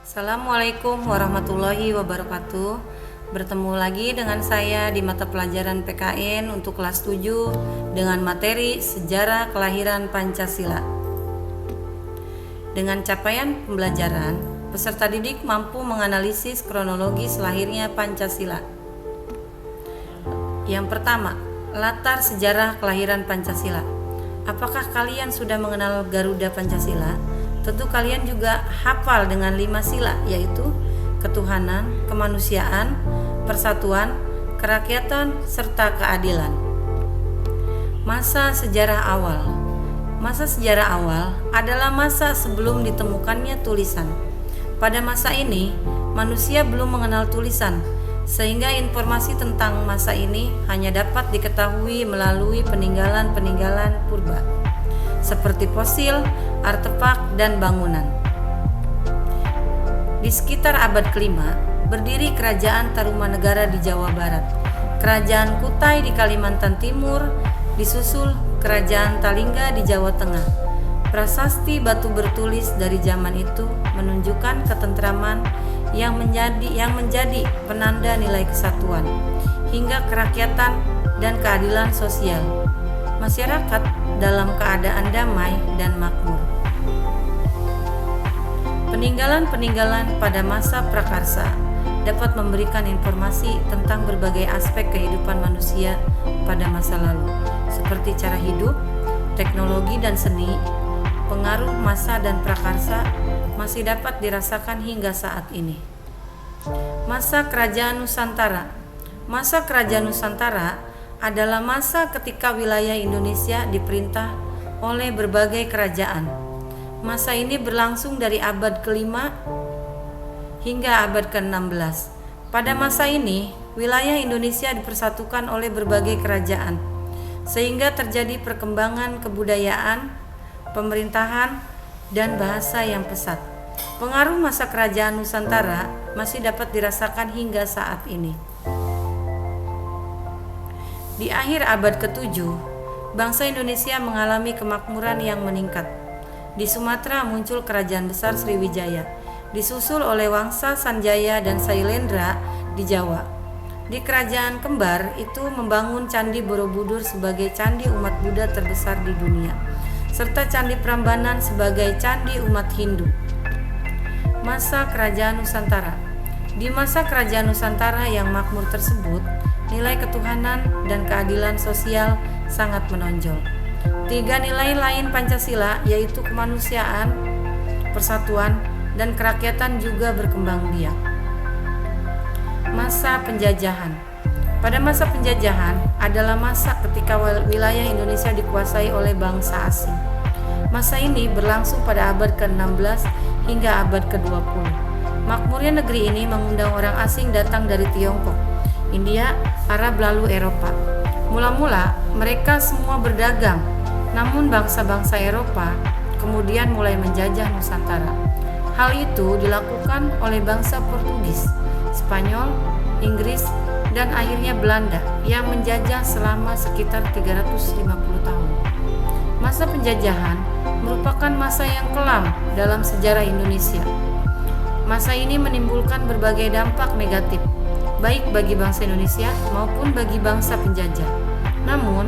Assalamualaikum warahmatullahi wabarakatuh. Bertemu lagi dengan saya di mata pelajaran PKN untuk kelas 7 dengan materi Sejarah Kelahiran Pancasila. Dengan capaian pembelajaran, peserta didik mampu menganalisis kronologis lahirnya Pancasila. Yang pertama, latar sejarah kelahiran Pancasila. Apakah kalian sudah mengenal Garuda Pancasila? Tentu kalian juga hafal dengan 5 sila, yaitu ketuhanan, kemanusiaan, persatuan, kerakyatan, serta keadilan. Masa sejarah awal. Masa sejarah awal adalah masa sebelum ditemukannya tulisan. Pada masa ini, manusia belum mengenal tulisan, sehingga informasi tentang masa ini hanya dapat diketahui melalui peninggalan-peninggalan purba, seperti fosil, artefak, dan bangunan. Di sekitar abad kelima, berdiri Kerajaan Tarumanegara di Jawa Barat, Kerajaan Kutai di Kalimantan Timur, disusul Kerajaan Talingga di Jawa Tengah. Prasasti batu bertulis dari zaman itu menunjukkan ketentraman yang menjadi penanda nilai kesatuan, hingga kerakyatan dan keadilan sosial. Masyarakat dalam keadaan damai dan makmur. Peninggalan-peninggalan pada masa prakarsa dapat memberikan informasi tentang berbagai aspek kehidupan manusia pada masa lalu, seperti cara hidup, teknologi, dan seni. Pengaruh masa dan prakarsa masih dapat dirasakan hingga saat ini. Masa Kerajaan Nusantara. Masa Kerajaan Nusantara adalah masa ketika wilayah Indonesia diperintah oleh berbagai kerajaan. Masa ini berlangsung dari abad ke-5 hingga abad ke-16. Pada masa ini, wilayah Indonesia dipersatukan oleh berbagai kerajaan, sehingga terjadi perkembangan kebudayaan, pemerintahan, dan bahasa yang pesat. Pengaruh masa Kerajaan Nusantara masih dapat dirasakan hingga saat ini. Di akhir abad ke-7, bangsa Indonesia mengalami kemakmuran yang meningkat. Di Sumatera muncul Kerajaan Besar Sriwijaya, disusul oleh Wangsa Sanjaya dan Sailendra di Jawa. Di Kerajaan Kembar itu membangun Candi Borobudur sebagai candi umat Buddha terbesar di dunia, serta Candi Prambanan sebagai candi umat Hindu. Masa Kerajaan Nusantara. Di masa Kerajaan Nusantara yang makmur tersebut, nilai ketuhanan dan keadilan sosial sangat menonjol. 3 nilai lain Pancasila, yaitu kemanusiaan, persatuan, dan kerakyatan juga berkembang biak. Masa penjajahan. Pada masa penjajahan adalah masa ketika wilayah Indonesia dikuasai oleh bangsa asing. Masa ini berlangsung pada abad ke-16 hingga abad ke-20. Makmurnya negeri ini mengundang orang asing datang dari Tiongkok, India, Arab, lalu Eropa. Mula-mula mereka semua berdagang, namun bangsa-bangsa Eropa kemudian mulai menjajah Nusantara. Hal itu dilakukan oleh bangsa Portugis, Spanyol, Inggris, dan akhirnya Belanda yang menjajah selama sekitar 350 tahun. Masa penjajahan merupakan masa yang kelam dalam sejarah Indonesia. Masa ini menimbulkan berbagai dampak negatif, baik bagi bangsa Indonesia maupun bagi bangsa penjajah. Namun,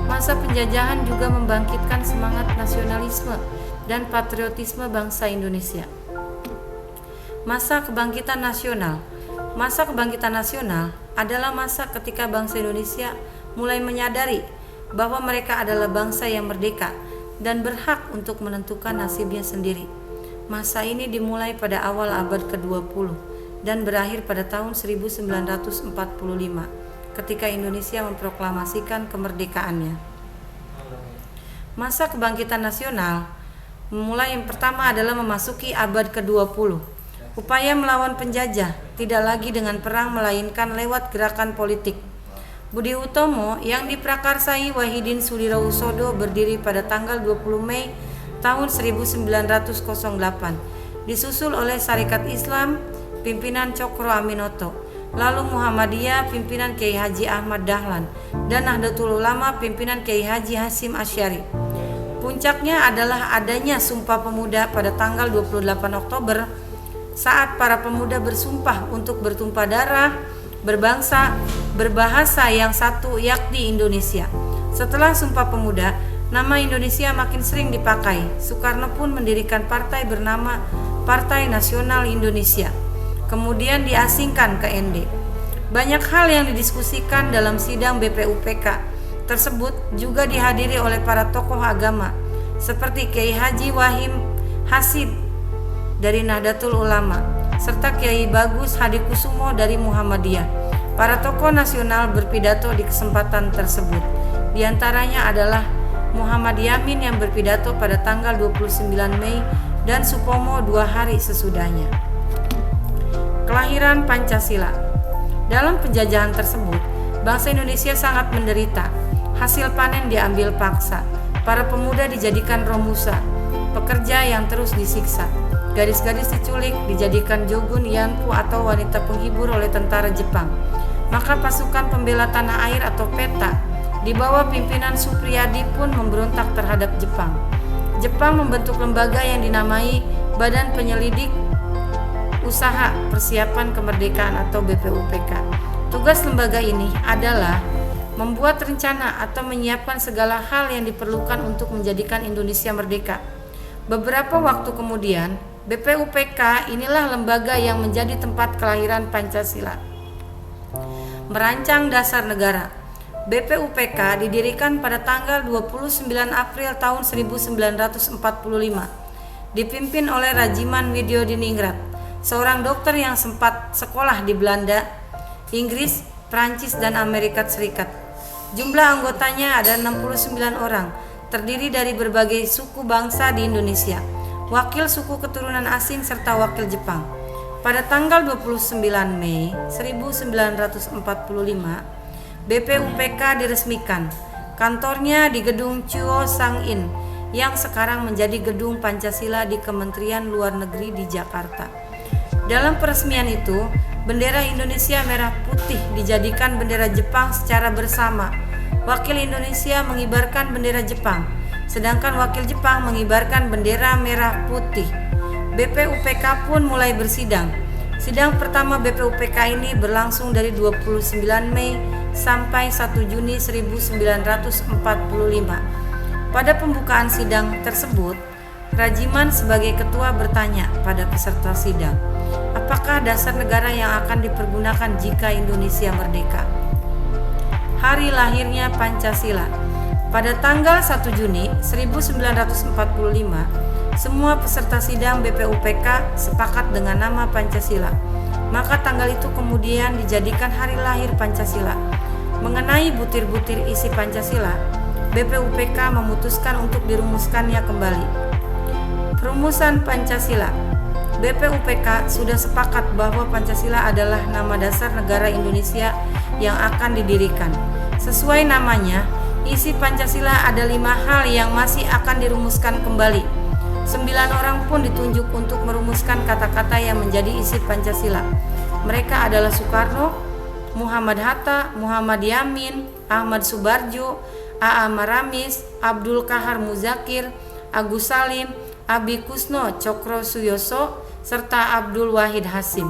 masa penjajahan juga membangkitkan semangat nasionalisme dan patriotisme bangsa Indonesia. Masa kebangkitan nasional. Masa kebangkitan nasional adalah masa ketika bangsa Indonesia mulai menyadari bahwa mereka adalah bangsa yang merdeka dan berhak untuk menentukan nasibnya sendiri. Masa ini dimulai pada awal abad ke-20 dan berakhir pada tahun 1945 ketika Indonesia memproklamasikan kemerdekaannya. Masa kebangkitan nasional yang pertama adalah memasuki abad ke-20. Upaya melawan penjajah tidak lagi dengan perang melainkan lewat gerakan politik. Budi Utomo yang diprakarsai Wahidin Sudirohusodo berdiri pada tanggal 20 Mei tahun 1908, disusul oleh Sarekat Islam pimpinan Cokro Aminoto, lalu Muhammadiyah pimpinan Kiai Haji Ahmad Dahlan, dan Nahdlatul Ulama pimpinan Kiai Haji Hasyim Asy'ari. Puncaknya adalah adanya Sumpah Pemuda pada tanggal 28 Oktober saat para pemuda bersumpah untuk bertumpah darah, berbangsa, berbahasa yang satu, yakni Indonesia. Setelah Sumpah Pemuda, nama Indonesia makin sering dipakai. Soekarno pun mendirikan partai bernama Partai Nasional Indonesia, kemudian diasingkan ke ND. Banyak hal yang didiskusikan dalam sidang BPUPK tersebut juga dihadiri oleh para tokoh agama seperti Kiai Haji Wahim Hasid dari Nahdlatul Ulama serta Kiai Bagus Hadikusumo dari Muhammadiyah. Para tokoh nasional berpidato di kesempatan tersebut. Di antaranya adalah Muhammad Yamin yang berpidato pada tanggal 29 Mei dan Supomo 2 hari sesudahnya. Kelahiran Pancasila. Dalam penjajahan tersebut, bangsa Indonesia sangat menderita. Hasil panen diambil paksa. Para pemuda dijadikan romusa, pekerja yang terus disiksa. Gadis-gadis diculik, dijadikan jogun, yanpu atau wanita penghibur oleh tentara Jepang. Maka pasukan pembela tanah air atau PETA di bawah pimpinan Supriyadi pun memberontak terhadap Jepang. Jepang membentuk lembaga yang dinamai Badan Penyelidik Usaha Persiapan Kemerdekaan atau BPUPK. Tugas lembaga ini adalah membuat rencana atau menyiapkan segala hal yang diperlukan untuk menjadikan Indonesia merdeka. Beberapa waktu kemudian, BPUPK inilah lembaga yang menjadi tempat kelahiran Pancasila. Merancang dasar negara. BPUPK didirikan pada tanggal 29 April tahun 1945. Dipimpin oleh Rajiman Widyodiningrat, seorang dokter yang sempat sekolah di Belanda, Inggris, Prancis, dan Amerika Serikat. Jumlah anggotanya ada 69 orang, terdiri dari berbagai suku bangsa di Indonesia, wakil suku keturunan asing serta wakil Jepang. Pada tanggal 29 Mei 1945, BPUPK diresmikan. Kantornya di Gedung Chuo Sang-in yang sekarang menjadi Gedung Pancasila di Kementerian Luar Negeri di Jakarta. Dalam peresmian itu, bendera Indonesia merah putih dijadikan bendera Jepang secara bersama. Wakil Indonesia mengibarkan bendera Jepang, sedangkan wakil Jepang mengibarkan bendera merah putih. BPUPK pun mulai bersidang. Sidang pertama BPUPK ini berlangsung dari 29 Mei sampai 1 Juni 1945. Pada pembukaan sidang tersebut, Rajiman sebagai ketua bertanya pada peserta sidang, apakah dasar negara yang akan dipergunakan jika Indonesia merdeka? Hari lahirnya Pancasila. Pada tanggal 1 Juni 1945, semua peserta sidang BPUPK sepakat dengan nama Pancasila. Maka tanggal itu kemudian dijadikan hari lahir Pancasila. Mengenai butir-butir isi Pancasila, BPUPK memutuskan untuk dirumuskannya kembali. Perumusan Pancasila. BPUPK sudah sepakat bahwa Pancasila adalah nama dasar negara Indonesia yang akan didirikan. Sesuai namanya, isi Pancasila ada 5 hal yang masih akan dirumuskan kembali. 9 orang pun ditunjuk untuk merumuskan kata-kata yang menjadi isi Pancasila. Mereka adalah Soekarno, Muhammad Hatta, Muhammad Yamin, Ahmad Subarjo, A.A. Maramis, Abdul Kahar Muzakir, Agus Salim, Abi Kusno Cokro Suyoso, serta Abdul Wahid Hasim.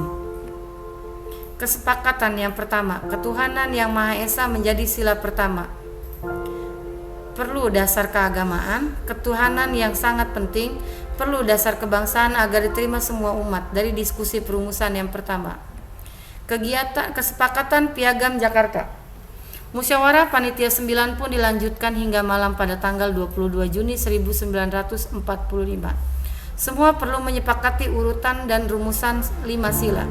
Kesepakatan yang pertama, ketuhanan yang Maha Esa menjadi sila pertama. Perlu dasar keagamaan, ketuhanan yang sangat penting, perlu dasar kebangsaan agar diterima semua umat dari diskusi perumusan yang pertama. Kegiatan kesepakatan Piagam Jakarta. Musyawarah Panitia 9 pun dilanjutkan hingga malam pada tanggal 22 Juni 1945. Semua perlu menyepakati urutan dan rumusan 5 sila.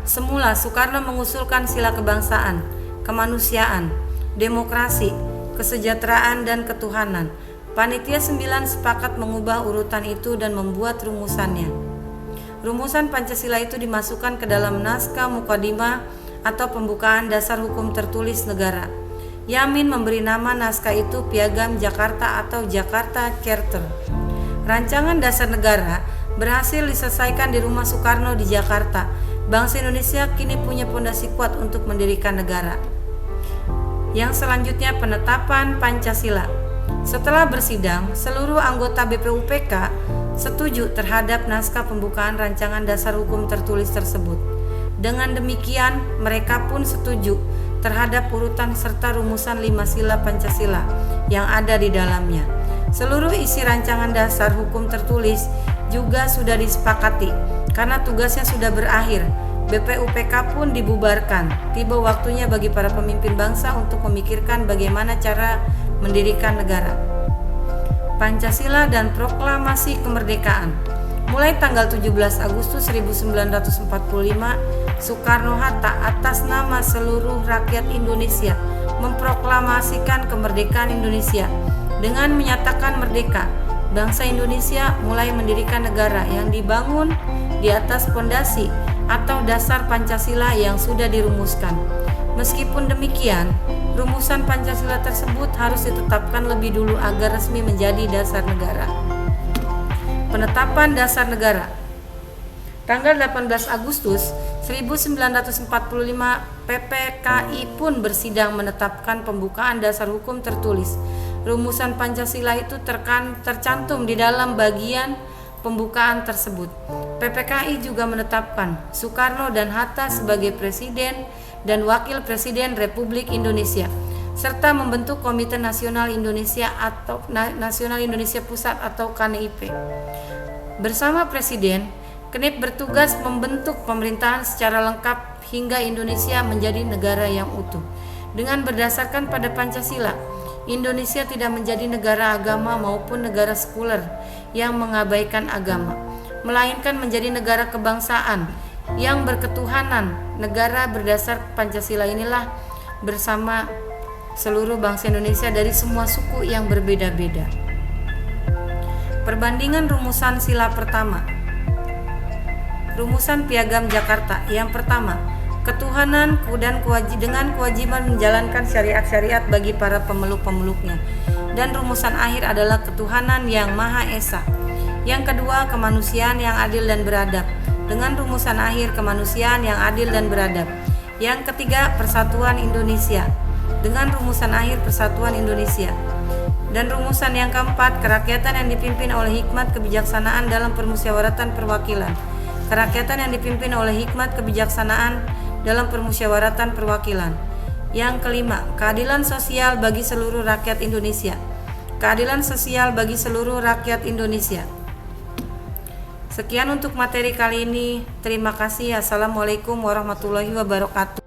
Semula Soekarno mengusulkan sila kebangsaan, kemanusiaan, demokrasi, kesejahteraan, dan ketuhanan. Panitia 9 sepakat mengubah urutan itu dan membuat rumusannya. Rumusan Pancasila itu dimasukkan ke dalam naskah Mukadimah atau pembukaan dasar hukum tertulis negara. Yamin memberi nama naskah itu Piagam Jakarta atau Jakarta Charter. Rancangan dasar negara berhasil diselesaikan di rumah Soekarno di Jakarta. Bangsa Indonesia kini punya fondasi kuat untuk mendirikan negara. Yang selanjutnya penetapan Pancasila. Setelah bersidang, seluruh anggota BPUPK setuju terhadap naskah pembukaan rancangan dasar hukum tertulis tersebut. Dengan demikian, mereka pun setuju terhadap urutan serta rumusan 5 sila Pancasila yang ada di dalamnya. Seluruh isi rancangan dasar hukum tertulis juga sudah disepakati karena tugasnya sudah berakhir. BPUPK pun dibubarkan. Tiba waktunya bagi para pemimpin bangsa untuk memikirkan bagaimana cara mendirikan negara. Pancasila dan Proklamasi Kemerdekaan. Mulai tanggal 17 Agustus 1945, Soekarno-Hatta atas nama seluruh rakyat Indonesia memproklamasikan kemerdekaan Indonesia. Dengan menyatakan merdeka, bangsa Indonesia mulai mendirikan negara yang dibangun di atas fondasi atau dasar Pancasila yang sudah dirumuskan. Meskipun demikian, rumusan Pancasila tersebut harus ditetapkan lebih dulu agar resmi menjadi dasar negara. Penetapan dasar negara. Tanggal 18 Agustus 1945, PPKI pun bersidang menetapkan pembukaan dasar hukum tertulis. Rumusan Pancasila itu tercantum di dalam bagian pembukaan tersebut. PPKI juga menetapkan Soekarno dan Hatta sebagai Presiden dan Wakil Presiden Republik Indonesia, serta membentuk Komite Nasional Indonesia atau Nasional Indonesia Pusat atau KNIP. Bersama Presiden, KNIP bertugas membentuk pemerintahan secara lengkap hingga Indonesia menjadi negara yang utuh. Dengan berdasarkan pada Pancasila, Indonesia tidak menjadi negara agama maupun negara sekuler yang mengabaikan agama, melainkan menjadi negara kebangsaan yang berketuhanan. Negara berdasar Pancasila inilah bersama seluruh bangsa Indonesia dari semua suku yang berbeda-beda. Perbandingan rumusan sila pertama. Rumusan Piagam Jakarta. Yang pertama, ketuhanan dan dengan kewajiban menjalankan syariat-syariat bagi para pemeluk-pemeluknya. Dan rumusan akhir adalah ketuhanan yang Maha Esa. Yang kedua, kemanusiaan yang adil dan beradab, dengan rumusan akhir kemanusiaan yang adil dan beradab. Yang ketiga, persatuan Indonesia, dengan rumusan akhir persatuan Indonesia. Dan rumusan yang keempat, kerakyatan yang dipimpin oleh hikmat kebijaksanaan dalam permusyawaratan perwakilan. Kerakyatan yang dipimpin oleh hikmat kebijaksanaan dalam permusyawaratan perwakilan. Yang kelima, keadilan sosial bagi seluruh rakyat Indonesia. Keadilan sosial bagi seluruh rakyat Indonesia. Sekian untuk materi kali ini. Terima kasih. Assalamualaikum warahmatullahi wabarakatuh.